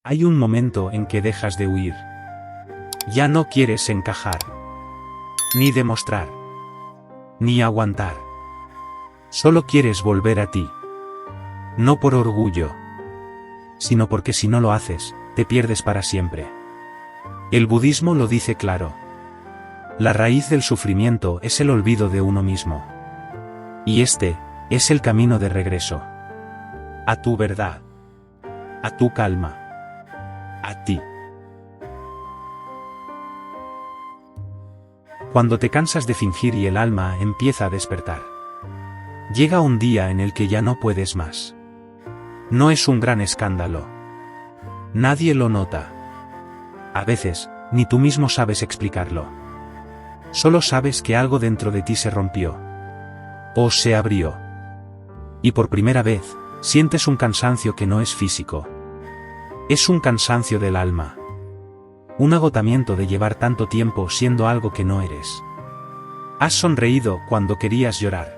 Hay un momento en que dejas de huir. Ya no quieres encajar, ni demostrar, ni aguantar. Solo quieres volver a ti. No por orgullo, sino porque si no lo haces, te pierdes para siempre. El budismo lo dice claro. La raíz del sufrimiento es el olvido de uno mismo. Y este es el camino de regreso. A tu verdad. A tu calma. A ti. Cuando te cansas de fingir y el alma empieza a despertar. Llega un día en el que ya no puedes más. No es un gran escándalo. Nadie lo nota. A veces, ni tú mismo sabes explicarlo. Solo sabes que algo dentro de ti se rompió. O se abrió. Y por primera vez, sientes un cansancio que no es físico. Es un cansancio del alma. Un agotamiento de llevar tanto tiempo siendo algo que no eres. Has sonreído cuando querías llorar.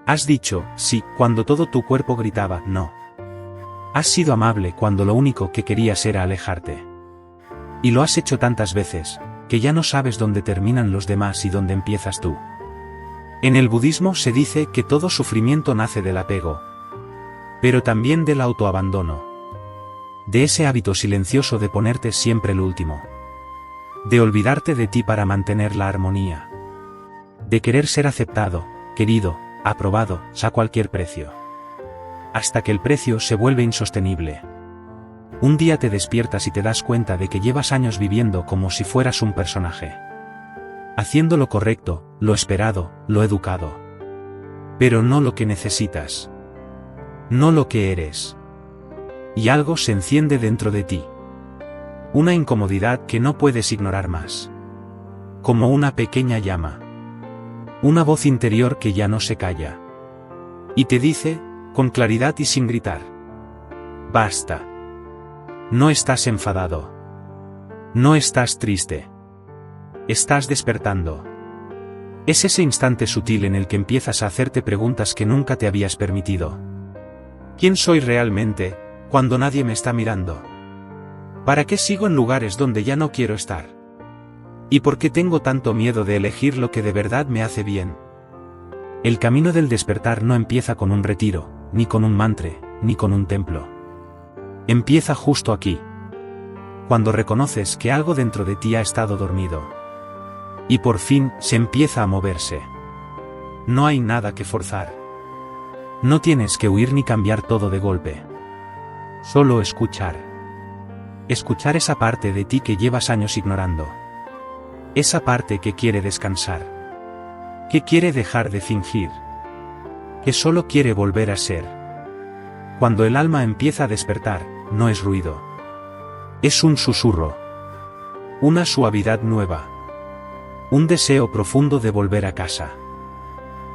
Has dicho sí cuando todo tu cuerpo gritaba no. Has sido amable cuando lo único que querías era alejarte. Y lo has hecho tantas veces, que ya no sabes dónde terminan los demás y dónde empiezas tú. En el budismo se dice que todo sufrimiento nace del apego. Pero también del autoabandono. De ese hábito silencioso de ponerte siempre el último. De olvidarte de ti para mantener la armonía. De querer ser aceptado, querido, aprobado, a cualquier precio. Hasta que el precio se vuelve insostenible. Un día te despiertas y te das cuenta de que llevas años viviendo como si fueras un personaje. Haciendo lo correcto, lo esperado, lo educado. Pero no lo que necesitas. No lo que eres. Y algo se enciende dentro de ti. Una incomodidad que no puedes ignorar más. Como una pequeña llama. Una voz interior que ya no se calla. Y te dice, con claridad y sin gritar. Basta. No estás enfadado. No estás triste. Estás despertando. Es ese instante sutil en el que empiezas a hacerte preguntas que nunca te habías permitido. ¿Quién soy realmente, cuando nadie me está mirando? ¿Para qué sigo en lugares donde ya no quiero estar? ¿Y por qué tengo tanto miedo de elegir lo que de verdad me hace bien? El camino del despertar no empieza con un retiro, ni con un mantra, ni con un templo. Empieza justo aquí. Cuando reconoces que algo dentro de ti ha estado dormido. Y por fin se empieza a moverse. No hay nada que forzar. No tienes que huir ni cambiar todo de golpe. Solo escuchar. Escuchar esa parte de ti que llevas años ignorando. Esa parte que quiere descansar. Que quiere dejar de fingir. Que solo quiere volver a ser. Cuando el alma empieza a despertar, no es ruido. Es un susurro. Una suavidad nueva. Un deseo profundo de volver a casa.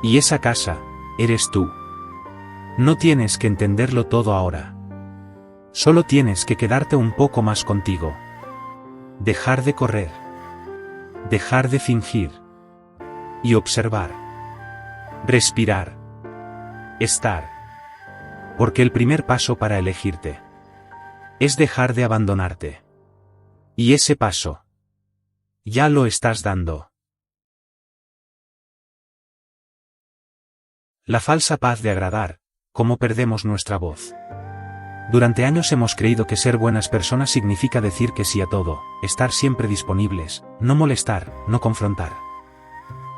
Y esa casa, eres tú. No tienes que entenderlo todo ahora. Solo tienes que quedarte un poco más contigo. Dejar de correr. Dejar de fingir. Y observar. Respirar. Estar. Porque el primer paso para elegirte es dejar de abandonarte. Y ese paso ya lo estás dando. La falsa paz de agradar, cómo perdemos nuestra voz. Durante años hemos creído que ser buenas personas significa decir que sí a todo, estar siempre disponibles, no molestar, no confrontar.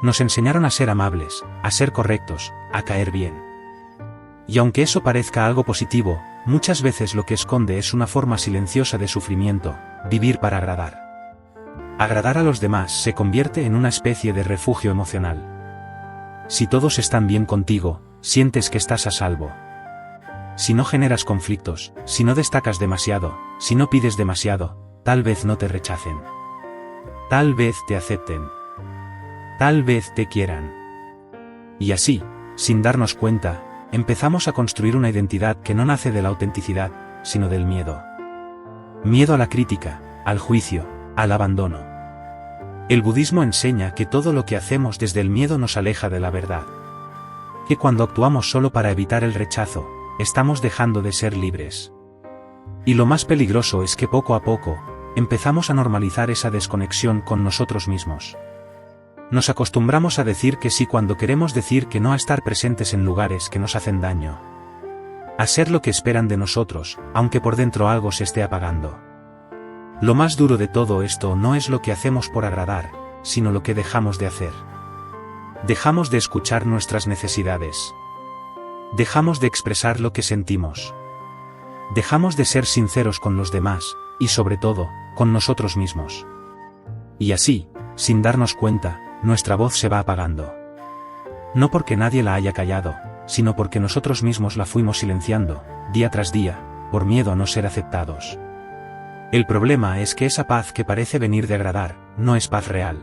Nos enseñaron a ser amables, a ser correctos, a caer bien. Y aunque eso parezca algo positivo, muchas veces lo que esconde es una forma silenciosa de sufrimiento, vivir para agradar. Agradar a los demás se convierte en una especie de refugio emocional. Si todos están bien contigo, sientes que estás a salvo. Si no generas conflictos, si no destacas demasiado, si no pides demasiado, tal vez no te rechacen. Tal vez te acepten. Tal vez te quieran. Y así, sin darnos cuenta, empezamos a construir una identidad que no nace de la autenticidad, sino del miedo. Miedo a la crítica, al juicio, al abandono. El budismo enseña que todo lo que hacemos desde el miedo nos aleja de la verdad. Que cuando actuamos solo para evitar el rechazo, estamos dejando de ser libres. Y lo más peligroso es que poco a poco, empezamos a normalizar esa desconexión con nosotros mismos. Nos acostumbramos a decir que sí cuando queremos decir que no, a estar presentes en lugares que nos hacen daño. A ser lo que esperan de nosotros, aunque por dentro algo se esté apagando. Lo más duro de todo esto no es lo que hacemos por agradar, sino lo que dejamos de hacer. Dejamos de escuchar nuestras necesidades. Dejamos de expresar lo que sentimos. Dejamos de ser sinceros con los demás, y sobre todo, con nosotros mismos. Y así, sin darnos cuenta, nuestra voz se va apagando. No porque nadie la haya callado, sino porque nosotros mismos la fuimos silenciando, día tras día, por miedo a no ser aceptados. El problema es que esa paz que parece venir de agradar, no es paz real.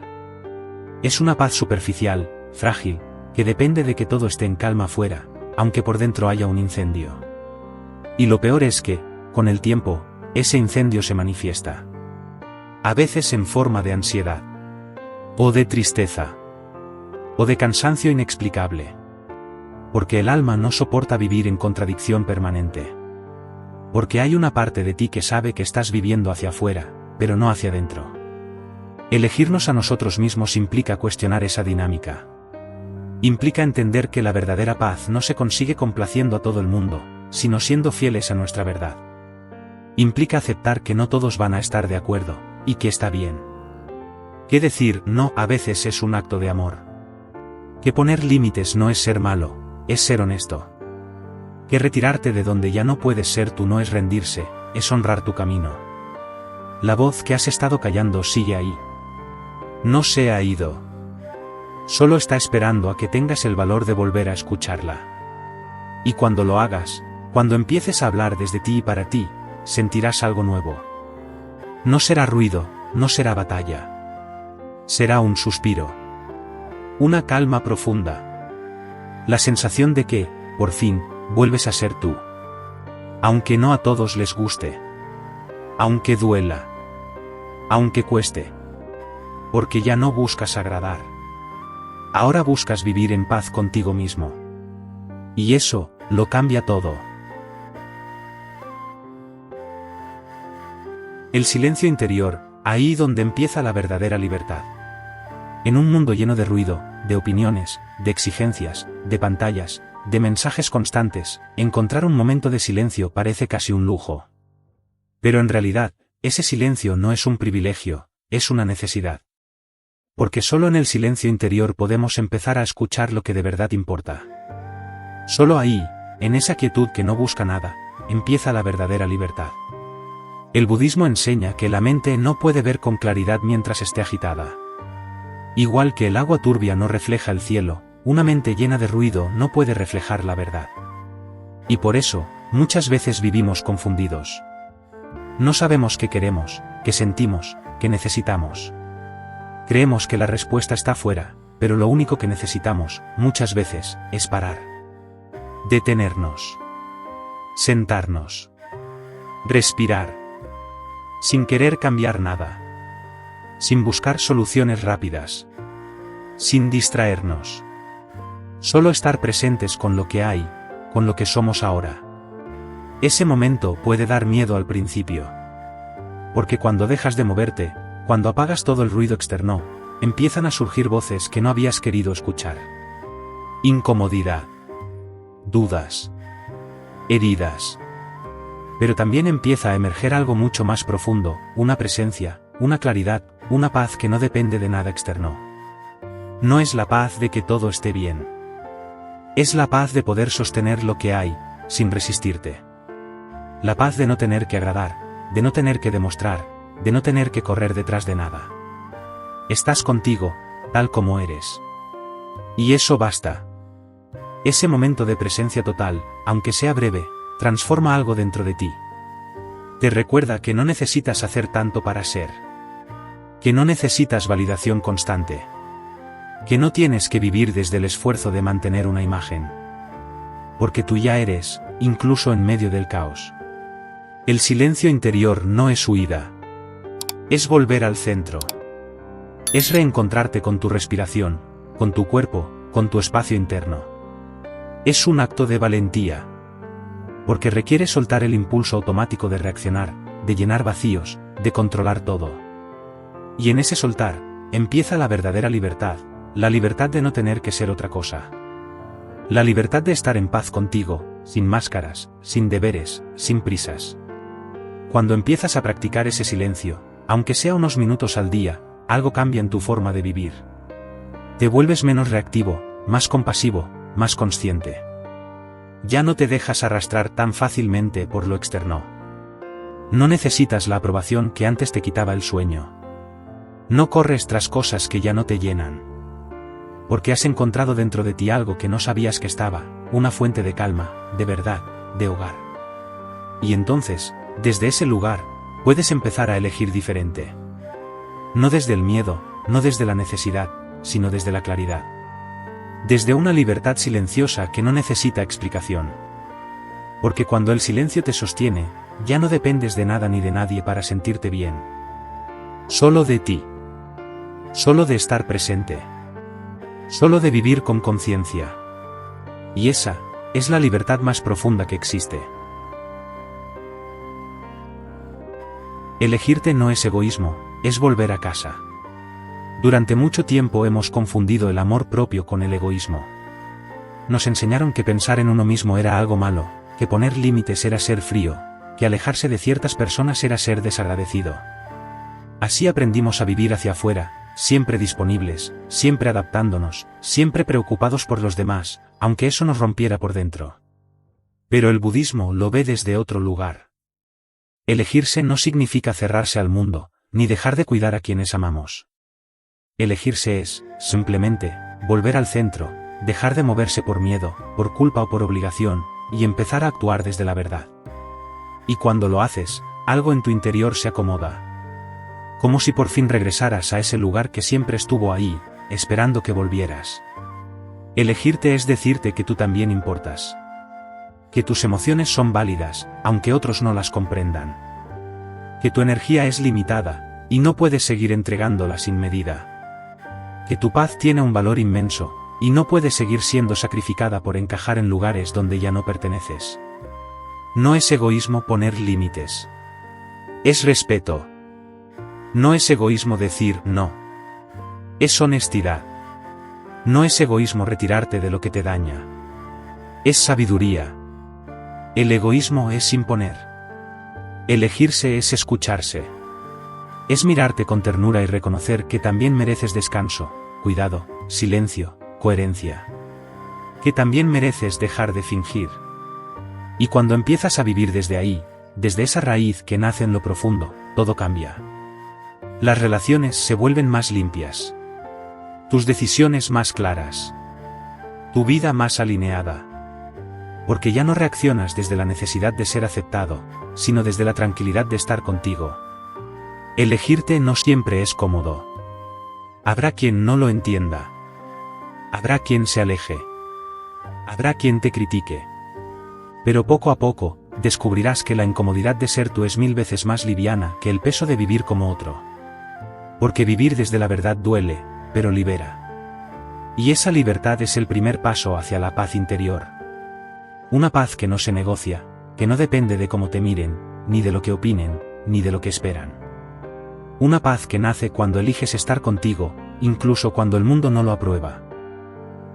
Es una paz superficial, frágil, que depende de que todo esté en calma afuera, aunque por dentro haya un incendio. Y lo peor es que, con el tiempo, ese incendio se manifiesta. A veces en forma de ansiedad. O de tristeza. O de cansancio inexplicable. Porque el alma no soporta vivir en contradicción permanente. Porque hay una parte de ti que sabe que estás viviendo hacia afuera, pero no hacia adentro. Elegirnos a nosotros mismos implica cuestionar esa dinámica. Implica entender que la verdadera paz no se consigue complaciendo a todo el mundo, sino siendo fieles a nuestra verdad. Implica aceptar que no todos van a estar de acuerdo, y que está bien. Que decir no a veces es un acto de amor. Que poner límites no es ser malo, es ser honesto. Que retirarte de donde ya no puedes ser tú no es rendirse, es honrar tu camino. La voz que has estado callando sigue ahí. No se ha ido. Solo está esperando a que tengas el valor de volver a escucharla. Y cuando lo hagas, cuando empieces a hablar desde ti y para ti, sentirás algo nuevo. No será ruido, no será batalla. Será un suspiro. Una calma profunda. La sensación de que, por fin, vuelves a ser tú. Aunque no a todos les guste. Aunque duela. Aunque cueste. Porque ya no buscas agradar. Ahora buscas vivir en paz contigo mismo. Y eso, lo cambia todo. El silencio interior, ahí donde empieza la verdadera libertad. En un mundo lleno de ruido, de opiniones, de exigencias, de pantallas, de mensajes constantes, encontrar un momento de silencio parece casi un lujo. Pero en realidad, ese silencio no es un privilegio, es una necesidad. Porque solo en el silencio interior podemos empezar a escuchar lo que de verdad importa. Solo ahí, en esa quietud que no busca nada, empieza la verdadera libertad. El budismo enseña que la mente no puede ver con claridad mientras esté agitada. Igual que el agua turbia no refleja el cielo, una mente llena de ruido no puede reflejar la verdad. Y por eso, muchas veces vivimos confundidos. No sabemos qué queremos, qué sentimos, qué necesitamos. Creemos que la respuesta está fuera, pero lo único que necesitamos, muchas veces, es parar. Detenernos. Sentarnos. Respirar. Sin querer cambiar nada. Sin buscar soluciones rápidas. Sin distraernos. Solo estar presentes con lo que hay, con lo que somos ahora. Ese momento puede dar miedo al principio. Porque cuando dejas de moverte, cuando apagas todo el ruido externo, empiezan a surgir voces que no habías querido escuchar. Incomodidad. Dudas. Heridas. Pero también empieza a emerger algo mucho más profundo, una presencia, una claridad, una paz que no depende de nada externo. No es la paz de que todo esté bien. Es la paz de poder sostener lo que hay, sin resistirte. La paz de no tener que agradar, de no tener que demostrar, de no tener que correr detrás de nada. Estás contigo, tal como eres. Y eso basta. Ese momento de presencia total, aunque sea breve, transforma algo dentro de ti. Te recuerda que no necesitas hacer tanto para ser. Que no necesitas validación constante. Que no tienes que vivir desde el esfuerzo de mantener una imagen. Porque tú ya eres, incluso en medio del caos. El silencio interior no es huida. Es volver al centro. Es reencontrarte con tu respiración, con tu cuerpo, con tu espacio interno. Es un acto de valentía. Porque requiere soltar el impulso automático de reaccionar, de llenar vacíos, de controlar todo. Y en ese soltar, empieza la verdadera libertad, la libertad de no tener que ser otra cosa. La libertad de estar en paz contigo, sin máscaras, sin deberes, sin prisas. Cuando empiezas a practicar ese silencio, aunque sea unos minutos al día, algo cambia en tu forma de vivir. Te vuelves menos reactivo, más compasivo, más consciente. Ya no te dejas arrastrar tan fácilmente por lo externo. No necesitas la aprobación que antes te quitaba el sueño. No corres tras cosas que ya no te llenan. Porque has encontrado dentro de ti algo que no sabías que estaba, una fuente de calma, de verdad, de hogar. Y entonces, desde ese lugar, puedes empezar a elegir diferente. No desde el miedo, no desde la necesidad, sino desde la claridad. Desde una libertad silenciosa que no necesita explicación. Porque cuando el silencio te sostiene, ya no dependes de nada ni de nadie para sentirte bien. Solo de ti. Solo de estar presente. Solo de vivir con conciencia. Y esa es la libertad más profunda que existe. Elegirte no es egoísmo, es volver a casa. Durante mucho tiempo hemos confundido el amor propio con el egoísmo. Nos enseñaron que pensar en uno mismo era algo malo, que poner límites era ser frío, que alejarse de ciertas personas era ser desagradecido. Así aprendimos a vivir hacia afuera, siempre disponibles, siempre adaptándonos, siempre preocupados por los demás, aunque eso nos rompiera por dentro. Pero el budismo lo ve desde otro lugar. Elegirse no significa cerrarse al mundo, ni dejar de cuidar a quienes amamos. Elegirse es, simplemente, volver al centro, dejar de moverse por miedo, por culpa o por obligación, y empezar a actuar desde la verdad. Y cuando lo haces, algo en tu interior se acomoda. Como si por fin regresaras a ese lugar que siempre estuvo ahí, esperando que volvieras. Elegirte es decirte que tú también importas. Que tus emociones son válidas, aunque otros no las comprendan. Que tu energía es limitada, y no puedes seguir entregándola sin medida. Que tu paz tiene un valor inmenso, y no puedes seguir siendo sacrificada por encajar en lugares donde ya no perteneces. No es egoísmo poner límites. Es respeto. No es egoísmo decir no. Es honestidad. No es egoísmo retirarte de lo que te daña. Es sabiduría. El egoísmo es imponer. Elegirse es escucharse. Es mirarte con ternura y reconocer que también mereces descanso, cuidado, silencio, coherencia. Que también mereces dejar de fingir. Y cuando empiezas a vivir desde ahí, desde esa raíz que nace en lo profundo, todo cambia. Las relaciones se vuelven más limpias. Tus decisiones más claras. Tu vida más alineada. Porque ya no reaccionas desde la necesidad de ser aceptado, sino desde la tranquilidad de estar contigo. Elegirte no siempre es cómodo. Habrá quien no lo entienda. Habrá quien se aleje. Habrá quien te critique. Pero poco a poco, descubrirás que la incomodidad de ser tú es 1000 veces más liviana que el peso de vivir como otro. Porque vivir desde la verdad duele, pero libera. Y esa libertad es el primer paso hacia la paz interior. Una paz que no se negocia, que no depende de cómo te miren, ni de lo que opinen, ni de lo que esperan. Una paz que nace cuando eliges estar contigo, incluso cuando el mundo no lo aprueba.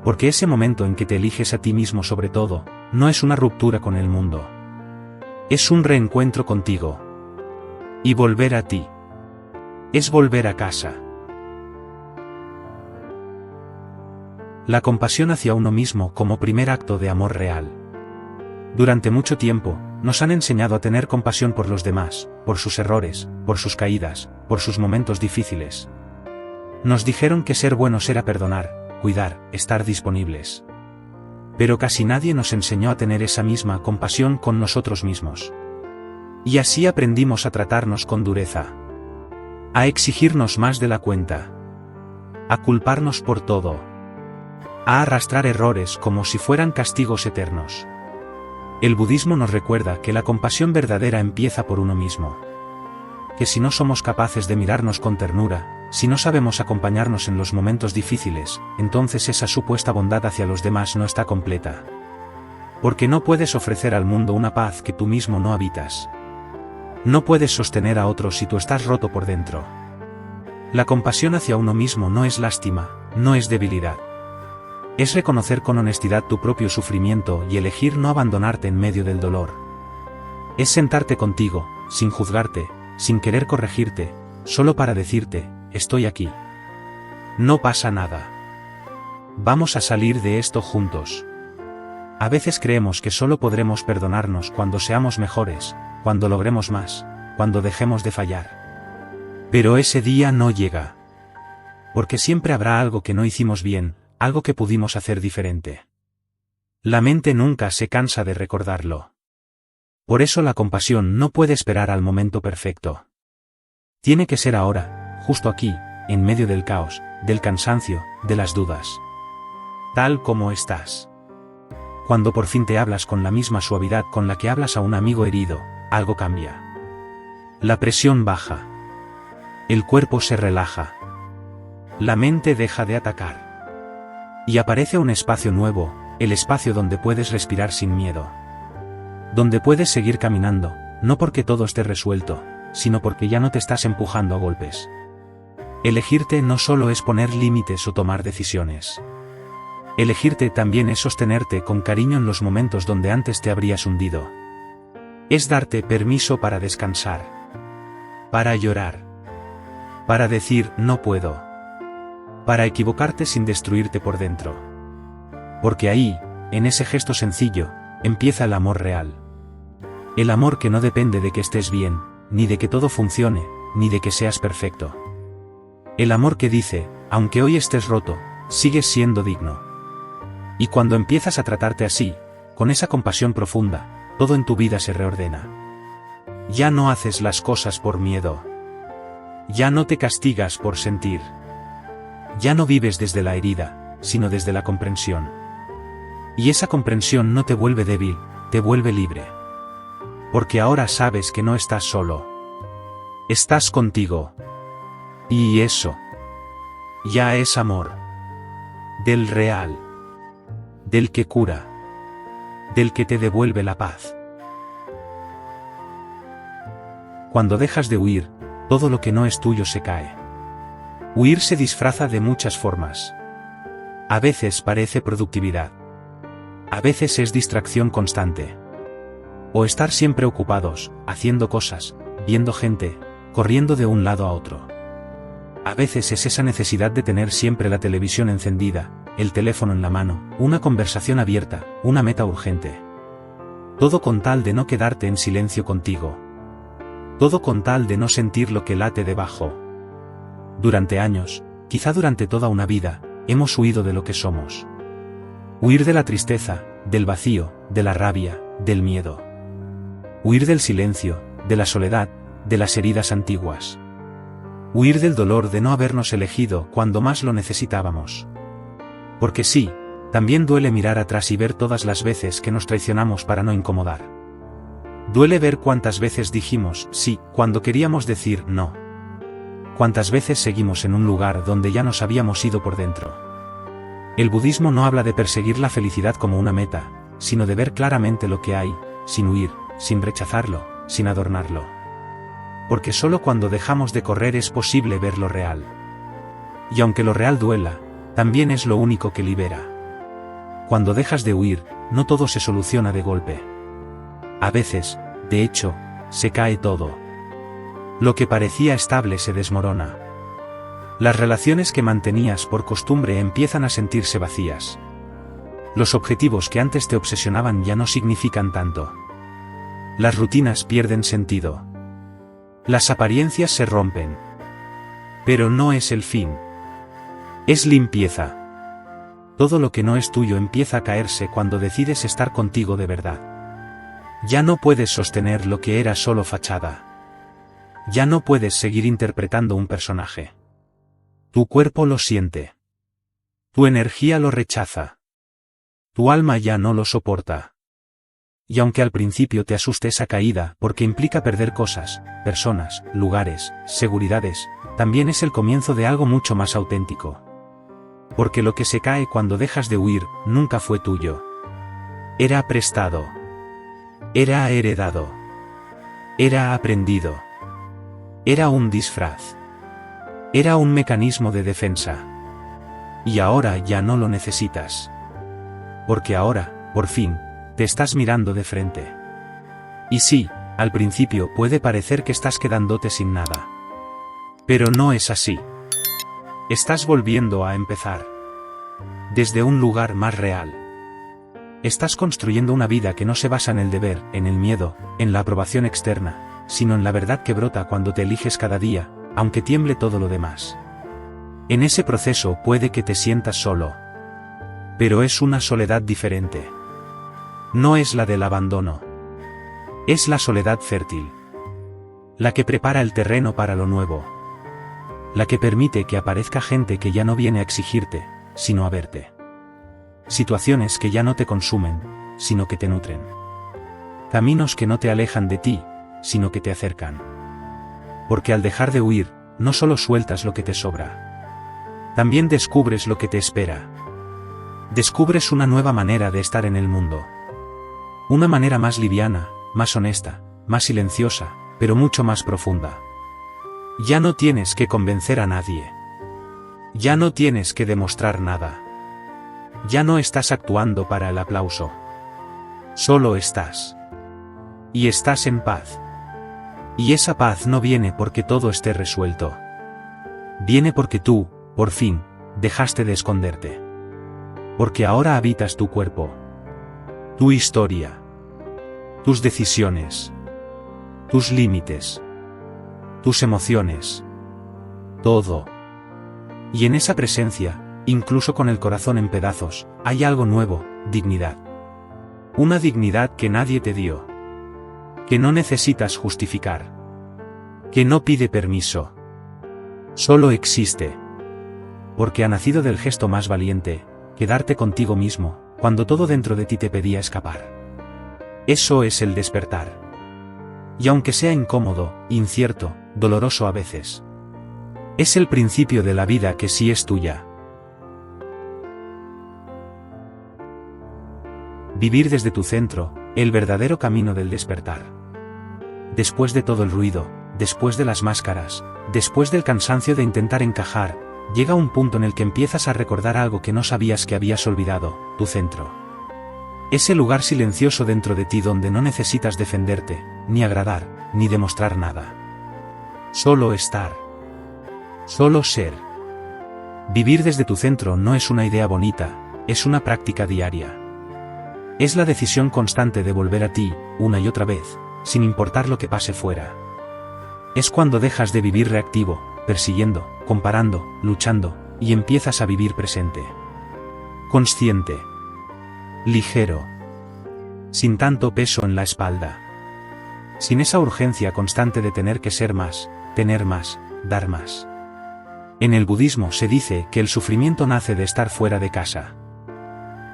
Porque ese momento en que te eliges a ti mismo sobre todo, no es una ruptura con el mundo. Es un reencuentro contigo. Y volver a ti. Es volver a casa. La compasión hacia uno mismo como primer acto de amor real. Durante mucho tiempo, nos han enseñado a tener compasión por los demás, por sus errores, por sus caídas, por sus momentos difíciles. Nos dijeron que ser buenos era perdonar, cuidar, estar disponibles. Pero casi nadie nos enseñó a tener esa misma compasión con nosotros mismos. Y así aprendimos a tratarnos con dureza. A exigirnos más de la cuenta. A culparnos por todo. A arrastrar errores como si fueran castigos eternos. El budismo nos recuerda que la compasión verdadera empieza por uno mismo. Que si no somos capaces de mirarnos con ternura, si no sabemos acompañarnos en los momentos difíciles, entonces esa supuesta bondad hacia los demás no está completa. Porque no puedes ofrecer al mundo una paz que tú mismo no habitas. No puedes sostener a otros si tú estás roto por dentro. La compasión hacia uno mismo no es lástima, no es debilidad. Es reconocer con honestidad tu propio sufrimiento y elegir no abandonarte en medio del dolor. Es sentarte contigo, sin juzgarte, sin querer corregirte, solo para decirte, estoy aquí. No pasa nada. Vamos a salir de esto juntos. A veces creemos que solo podremos perdonarnos cuando seamos mejores, cuando logremos más, cuando dejemos de fallar. Pero ese día no llega. Porque siempre habrá algo que no hicimos bien, algo que pudimos hacer diferente. La mente nunca se cansa de recordarlo. Por eso la compasión no puede esperar al momento perfecto. Tiene que ser ahora, justo aquí, en medio del caos, del cansancio, de las dudas. Tal como estás. Cuando por fin te hablas con la misma suavidad con la que hablas a un amigo herido, algo cambia. La presión baja. El cuerpo se relaja. La mente deja de atacar. Y aparece un espacio nuevo, el espacio donde puedes respirar sin miedo. Donde puedes seguir caminando, no porque todo esté resuelto, sino porque ya no te estás empujando a golpes. Elegirte no solo es poner límites o tomar decisiones. Elegirte también es sostenerte con cariño en los momentos donde antes te habrías hundido. Es darte permiso para descansar. Para llorar. Para decir no puedo. Para equivocarte sin destruirte por dentro. Porque ahí, en ese gesto sencillo, empieza el amor real. El amor que no depende de que estés bien, ni de que todo funcione, ni de que seas perfecto. El amor que dice, aunque hoy estés roto, sigues siendo digno. Y cuando empiezas a tratarte así, con esa compasión profunda, todo en tu vida se reordena. Ya no haces las cosas por miedo. Ya no te castigas por sentir. Ya no vives desde la herida, sino desde la comprensión. Y esa comprensión no te vuelve débil, te vuelve libre. Porque ahora sabes que no estás solo. Estás contigo. Y eso ya es amor. Del real. Del que cura. Del que te devuelve la paz. Cuando dejas de huir, todo lo que no es tuyo se cae. Huir se disfraza de muchas formas. A veces parece productividad. A veces es distracción constante. O estar siempre ocupados, haciendo cosas, viendo gente, corriendo de un lado a otro. A veces es esa necesidad de tener siempre la televisión encendida, el teléfono en la mano, una conversación abierta, una meta urgente. Todo con tal de no quedarte en silencio contigo. Todo con tal de no sentir lo que late debajo. Durante años, quizá durante toda una vida, hemos huido de lo que somos. Huir de la tristeza, del vacío, de la rabia, del miedo. Huir del silencio, de la soledad, de las heridas antiguas. Huir del dolor de no habernos elegido cuando más lo necesitábamos. Porque sí, también duele mirar atrás y ver todas las veces que nos traicionamos para no incomodar. Duele ver cuántas veces dijimos sí cuando queríamos decir no. Cuántas veces seguimos en un lugar donde ya nos habíamos ido por dentro. El budismo no habla de perseguir la felicidad como una meta, sino de ver claramente lo que hay, sin huir, sin rechazarlo, sin adornarlo. Porque solo cuando dejamos de correr es posible ver lo real. Y aunque lo real duela, también es lo único que libera. Cuando dejas de huir, no todo se soluciona de golpe. A veces, de hecho, se cae todo. Lo que parecía estable se desmorona. Las relaciones que mantenías por costumbre empiezan a sentirse vacías. Los objetivos que antes te obsesionaban ya no significan tanto. Las rutinas pierden sentido. Las apariencias se rompen. Pero no es el fin. Es limpieza. Todo lo que no es tuyo empieza a caerse cuando decides estar contigo de verdad. Ya no puedes sostener lo que era solo fachada. Ya no puedes seguir interpretando un personaje. Tu cuerpo lo siente. Tu energía lo rechaza. Tu alma ya no lo soporta. Y aunque al principio te asuste esa caída porque implica perder cosas, personas, lugares, seguridades, también es el comienzo de algo mucho más auténtico. Porque lo que se cae cuando dejas de huir, nunca fue tuyo. Era prestado. Era heredado. Era aprendido. Era un disfraz. Era un mecanismo de defensa. Y ahora ya no lo necesitas. Porque ahora, por fin, te estás mirando de frente. Y sí, al principio puede parecer que estás quedándote sin nada. Pero no es así. Estás volviendo a empezar. Desde un lugar más real. Estás construyendo una vida que no se basa en el deber, en el miedo, en la aprobación externa, sino en la verdad que brota cuando te eliges cada día, aunque tiemble todo lo demás. En ese proceso puede que te sientas solo. Pero es una soledad diferente. No es la del abandono. Es la soledad fértil. La que prepara el terreno para lo nuevo. La que permite que aparezca gente que ya no viene a exigirte, sino a verte. Situaciones que ya no te consumen, sino que te nutren. Caminos que no te alejan de ti, sino que te acercan. Porque al dejar de huir, no solo sueltas lo que te sobra. También descubres lo que te espera. Descubres una nueva manera de estar en el mundo. Una manera más liviana, más honesta, más silenciosa, pero mucho más profunda. Ya no tienes que convencer a nadie. Ya no tienes que demostrar nada. Ya no estás actuando para el aplauso. Solo estás. Y estás en paz. Y esa paz no viene porque todo esté resuelto. Viene porque tú, por fin, dejaste de esconderte. Porque ahora habitas tu cuerpo. Tu historia. Tus decisiones. Tus límites. Tus emociones. Todo. Y en esa presencia, incluso con el corazón en pedazos, hay algo nuevo, dignidad. Una dignidad que nadie te dio. Que no necesitas justificar. Que no pide permiso. Solo existe. Porque ha nacido del gesto más valiente, quedarte contigo mismo, cuando todo dentro de ti te pedía escapar. Eso es el despertar. Y aunque sea incómodo, incierto, doloroso a veces, es el principio de la vida que sí es tuya. Vivir desde tu centro, el verdadero camino del despertar. Después de todo el ruido, después de las máscaras, después del cansancio de intentar encajar, llega un punto en el que empiezas a recordar algo que no sabías que habías olvidado, tu centro. Ese lugar silencioso dentro de ti donde no necesitas defenderte, ni agradar, ni demostrar nada. Solo estar. Solo ser. Vivir desde tu centro no es una idea bonita, es una práctica diaria. Es la decisión constante de volver a ti, una y otra vez, sin importar lo que pase fuera. Es cuando dejas de vivir reactivo, persiguiendo, comparando, luchando, y empiezas a vivir presente. Consciente. Ligero. Sin tanto peso en la espalda. Sin esa urgencia constante de tener que ser más, tener más, dar más. En el budismo se dice que el sufrimiento nace de estar fuera de casa.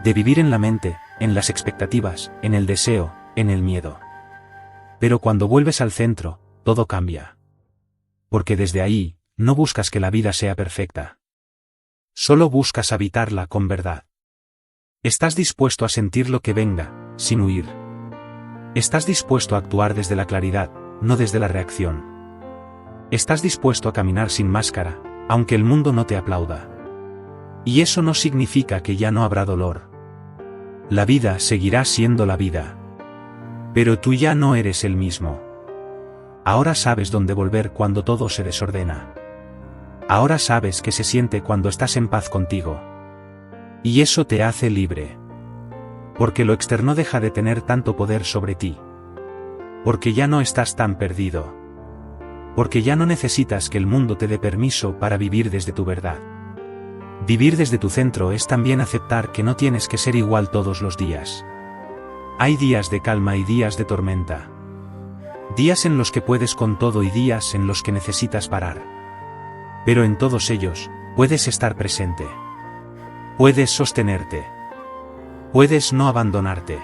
De vivir en la mente, en las expectativas, en el deseo, en el miedo. Pero cuando vuelves al centro, todo cambia. Porque desde ahí, no buscas que la vida sea perfecta. Solo buscas habitarla con verdad. Estás dispuesto a sentir lo que venga, sin huir. Estás dispuesto a actuar desde la claridad, no desde la reacción. Estás dispuesto a caminar sin máscara, aunque el mundo no te aplauda. Y eso no significa que ya no habrá dolor. La vida seguirá siendo la vida. Pero tú ya no eres el mismo. Ahora sabes dónde volver cuando todo se desordena. Ahora sabes qué se siente cuando estás en paz contigo. Y eso te hace libre. Porque lo externo deja de tener tanto poder sobre ti. Porque ya no estás tan perdido. Porque ya no necesitas que el mundo te dé permiso para vivir desde tu verdad. Vivir desde tu centro es también aceptar que no tienes que ser igual todos los días. Hay días de calma y días de tormenta. Días en los que puedes con todo y días en los que necesitas parar. Pero en todos ellos, puedes estar presente. Puedes sostenerte. Puedes no abandonarte.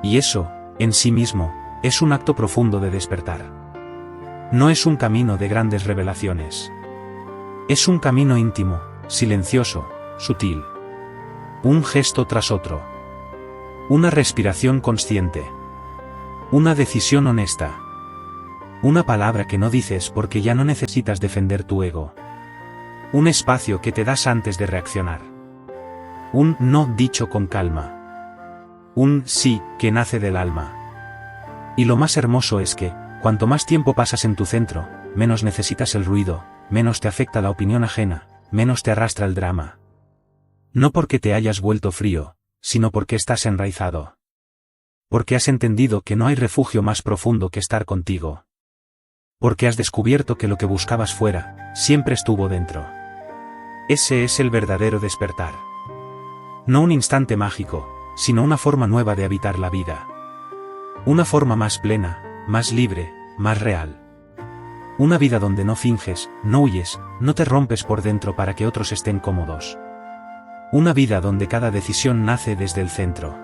Y eso, en sí mismo, es un acto profundo de despertar. No es un camino de grandes revelaciones. Es un camino íntimo, silencioso, sutil. Un gesto tras otro. Una respiración consciente. Una decisión honesta. Una palabra que no dices porque ya no necesitas defender tu ego. Un espacio que te das antes de reaccionar. Un no dicho con calma. Un sí que nace del alma. Y lo más hermoso es que, cuanto más tiempo pasas en tu centro, menos necesitas el ruido, menos te afecta la opinión ajena, menos te arrastra el drama. No porque te hayas vuelto frío, sino porque estás enraizado. Porque has entendido que no hay refugio más profundo que estar contigo. Porque has descubierto que lo que buscabas fuera, siempre estuvo dentro. Ese es el verdadero despertar. No un instante mágico, sino una forma nueva de habitar la vida. Una forma más plena, más libre, más real. Una vida donde no finges, no huyes, no te rompes por dentro para que otros estén cómodos. Una vida donde cada decisión nace desde el centro.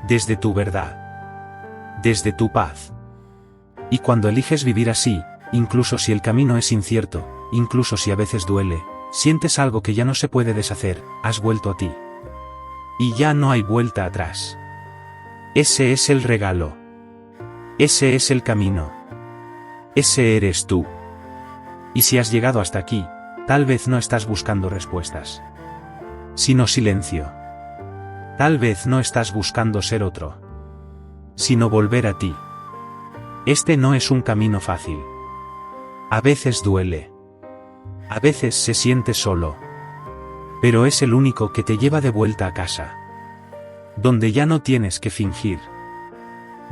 Desde tu verdad. Desde tu paz. Y cuando eliges vivir así, incluso si el camino es incierto, incluso si a veces duele, sientes algo que ya no se puede deshacer, has vuelto a ti. Y ya no hay vuelta atrás. Ese es el regalo. Ese es el camino. Ese eres tú. Y si has llegado hasta aquí, tal vez no estás buscando respuestas, sino silencio. Tal vez no estás buscando ser otro, sino volver a ti. Este no es un camino fácil. A veces duele. A veces se siente solo. Pero es el único que te lleva de vuelta a casa. Donde ya no tienes que fingir.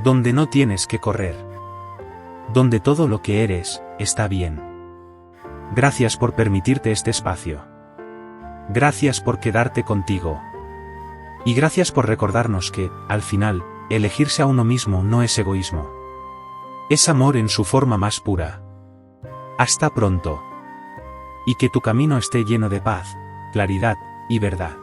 Donde no tienes que correr. Donde todo lo que eres, está bien. Gracias por permitirte este espacio. Gracias por quedarte contigo. Y gracias por recordarnos que, al final, elegirse a uno mismo no es egoísmo. Es amor en su forma más pura. Hasta pronto. Y que tu camino esté lleno de paz, claridad y verdad.